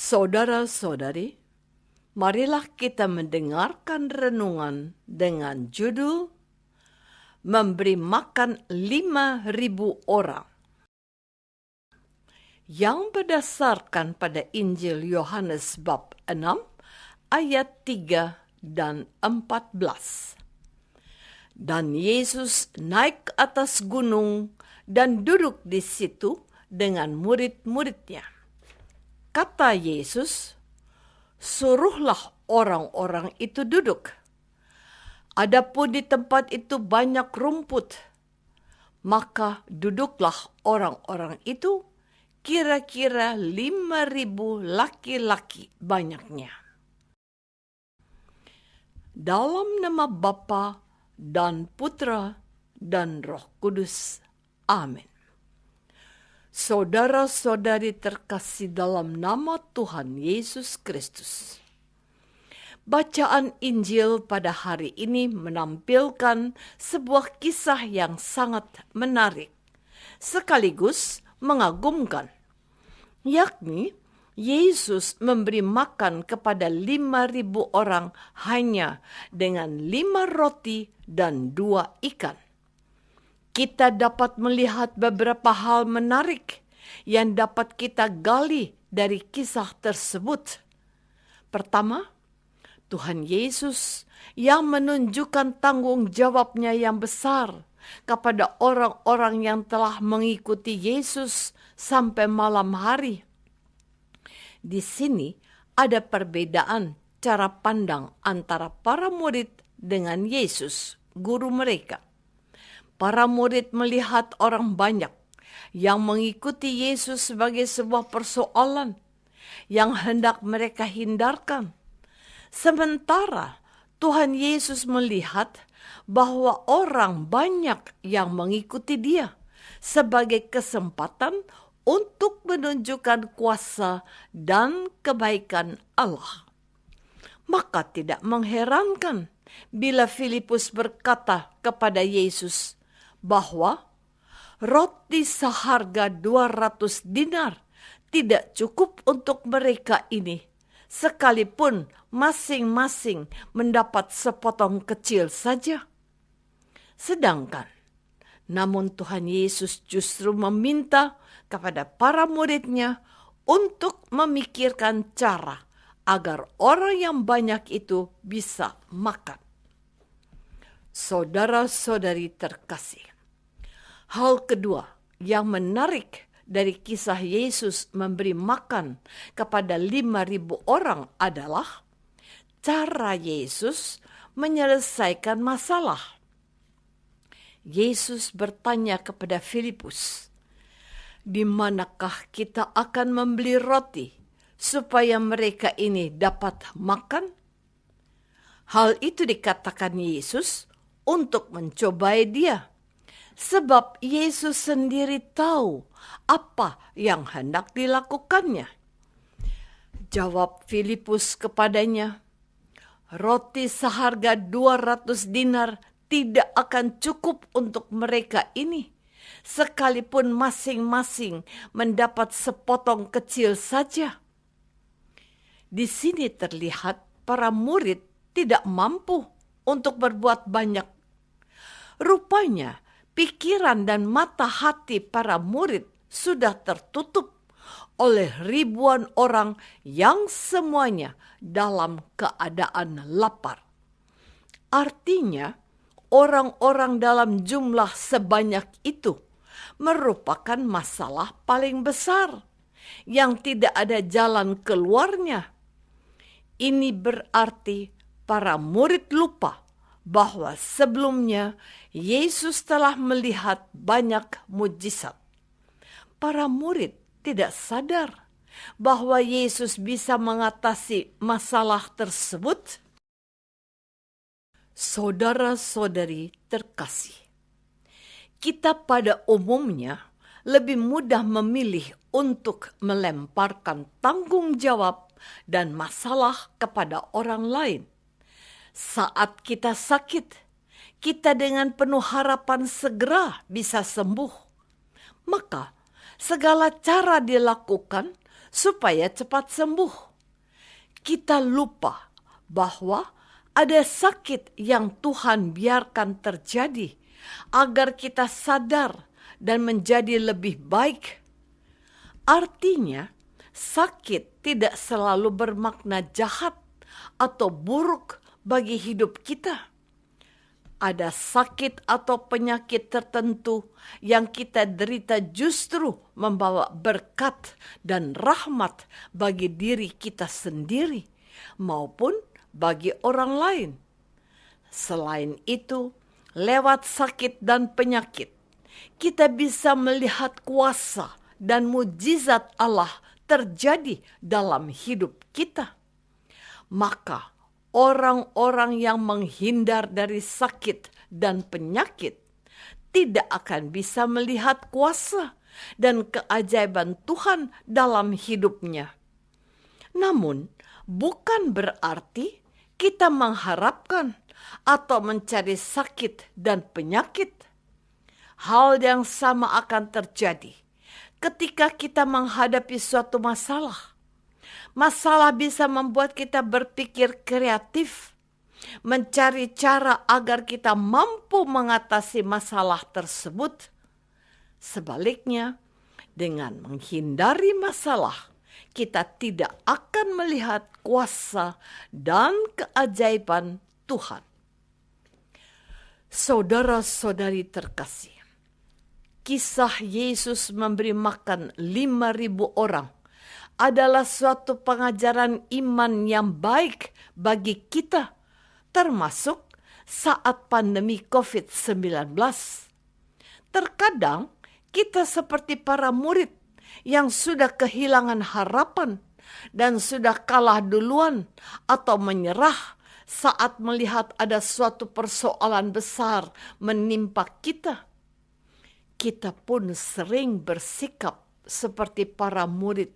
Saudara-saudari, marilah kita mendengarkan renungan dengan judul Memberi Makan 5.000 Orang, yang berdasarkan pada Injil Yohanes bab 6 ayat 3 dan 14. Dan Yesus naik ke atas gunung dan duduk di situ dengan murid-muridnya. Kata Yesus, "Suruhlah orang-orang itu duduk." Adapun di tempat itu banyak rumput, maka duduklah orang-orang itu, kira-kira 5.000 laki-laki banyaknya. Dalam nama Bapa dan Putra dan Roh Kudus. Amin. Saudara-saudari terkasih dalam nama Tuhan Yesus Kristus. Bacaan Injil pada hari ini menampilkan sebuah kisah yang sangat menarik, sekaligus mengagumkan, yakni Yesus memberi makan kepada 5.000 orang hanya dengan 5 roti dan 2 ikan. Kita dapat melihat beberapa hal menarik yang dapat kita gali dari kisah tersebut. Pertama, Tuhan Yesus yang menunjukkan tanggung jawabnya yang besar kepada orang-orang yang telah mengikuti Yesus sampai malam hari. Di sini ada perbedaan cara pandang antara para murid dengan Yesus, guru mereka. Para murid melihat orang banyak yang mengikuti Yesus sebagai sebuah persoalan yang hendak mereka hindarkan. Sementara Tuhan Yesus melihat bahwa orang banyak yang mengikuti Dia sebagai kesempatan untuk menunjukkan kuasa dan kebaikan Allah. Maka tidak mengherankan bila Filipus berkata kepada Yesus bahwa roti seharga 200 dinar tidak cukup untuk mereka ini, sekalipun masing-masing mendapat sepotong kecil saja. Namun Tuhan Yesus justru meminta kepada para muridnya untuk memikirkan cara agar orang yang banyak itu bisa makan. Saudara-saudari terkasih, hal kedua yang menarik dari kisah Yesus memberi makan kepada 5.000 orang adalah cara Yesus menyelesaikan masalah. Yesus bertanya kepada Filipus, "Di manakah kita akan membeli roti supaya mereka ini dapat makan?" Hal itu dikatakan Yesus untuk mencobai dia, sebab Yesus sendiri tahu apa yang hendak dilakukannya. Jawab Filipus kepadanya, "Roti seharga 200 dinar tidak akan cukup untuk mereka ini, sekalipun masing-masing mendapat sepotong kecil saja." Di sini terlihat para murid tidak mampu untuk berbuat banyak. Rupanya, pikiran dan mata hati para murid sudah tertutup oleh ribuan orang yang semuanya dalam keadaan lapar. Artinya, orang-orang dalam jumlah sebanyak itu merupakan masalah paling besar yang tidak ada jalan keluarnya. Ini berarti para murid lupa bahwa sebelumnya Yesus telah melihat banyak mujizat. Para murid tidak sadar bahwa Yesus bisa mengatasi masalah tersebut. Saudara-saudari terkasih, kita pada umumnya lebih mudah memilih untuk melemparkan tanggung jawab dan masalah kepada orang lain. Saat kita sakit, kita dengan penuh harapan segera bisa sembuh. Maka segala cara dilakukan supaya cepat sembuh. Kita lupa bahwa ada sakit yang Tuhan biarkan terjadi agar kita sadar dan menjadi lebih baik. Artinya, sakit tidak selalu bermakna jahat atau buruk bagi hidup kita. Ada sakit atau penyakit tertentu yang kita derita justru membawa berkat dan rahmat bagi diri kita sendiri maupun bagi orang lain. Selain itu, lewat sakit dan penyakit, kita bisa melihat kuasa dan mujizat Allah terjadi dalam hidup kita. Maka orang-orang yang menghindar dari sakit dan penyakit tidak akan bisa melihat kuasa dan keajaiban Tuhan dalam hidupnya. Namun, bukan berarti kita mengharapkan atau mencari sakit dan penyakit. Hal yang sama akan terjadi ketika kita menghadapi suatu masalah. Masalah bisa membuat kita berpikir kreatif, mencari cara agar kita mampu mengatasi masalah tersebut. Sebaliknya, dengan menghindari masalah, kita tidak akan melihat kuasa dan keajaiban Tuhan. Saudara-saudari terkasih, kisah Yesus memberi makan 5.000 orang adalah suatu pengajaran iman yang baik bagi kita, termasuk saat pandemi COVID-19. Terkadang kita seperti para murid yang sudah kehilangan harapan dan sudah kalah duluan atau menyerah saat melihat ada suatu persoalan besar menimpa kita. Kita pun sering bersikap seperti para murid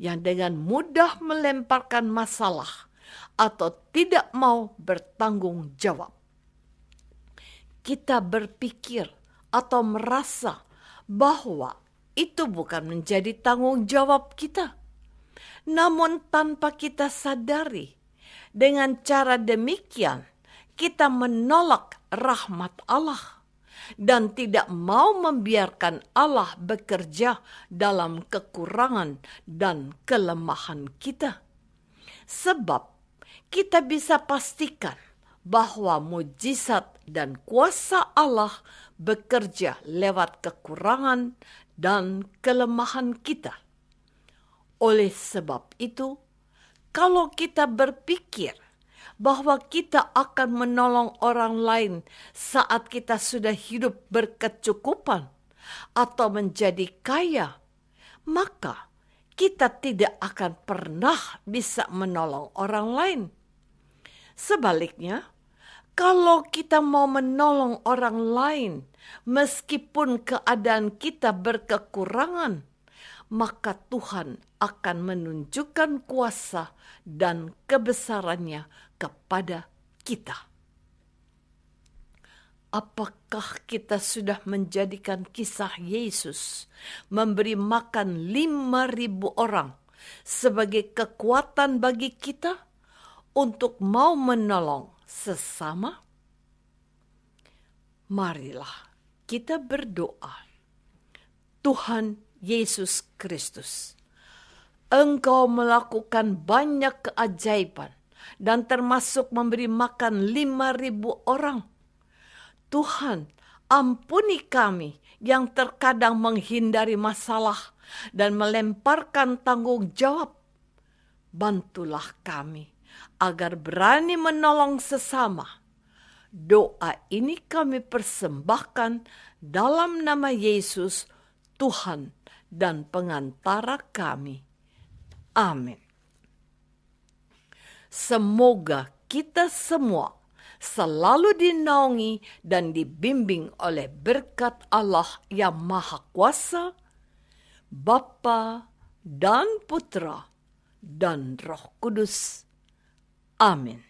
yang dengan mudah melemparkan masalah atau tidak mau bertanggung jawab. Kita berpikir atau merasa bahwa itu bukan menjadi tanggung jawab kita. Namun tanpa kita sadari, dengan cara demikian kita menolak rahmat Allah dan tidak mau membiarkan Allah bekerja dalam kekurangan dan kelemahan kita. Sebab kita bisa pastikan bahwa mujizat dan kuasa Allah bekerja lewat kekurangan dan kelemahan kita. Oleh sebab itu, kalau kita berpikir bahwa kita akan menolong orang lain saat kita sudah hidup berkecukupan atau menjadi kaya, maka kita tidak akan pernah bisa menolong orang lain. Sebaliknya, kalau kita mau menolong orang lain meskipun keadaan kita berkekurangan, maka Tuhan akan menunjukkan kuasa dan kebesarannya kepada kita. Apakah kita sudah menjadikan kisah Yesus memberi makan 5.000 orang sebagai kekuatan bagi kita untuk mau menolong sesama? Marilah kita berdoa. Tuhan Yesus Kristus, Engkau melakukan banyak keajaiban dan termasuk memberi makan 5.000 orang. Tuhan, ampuni kami yang terkadang menghindari masalah dan melemparkan tanggung jawab. Bantulah kami agar berani menolong sesama. Doa ini kami persembahkan dalam nama Yesus, Tuhan dan pengantara kami. Amin. Semoga kita semua selalu dinaungi dan dibimbing oleh berkat Allah yang Maha Kuasa, Bapa dan Putra dan Roh Kudus. Amin.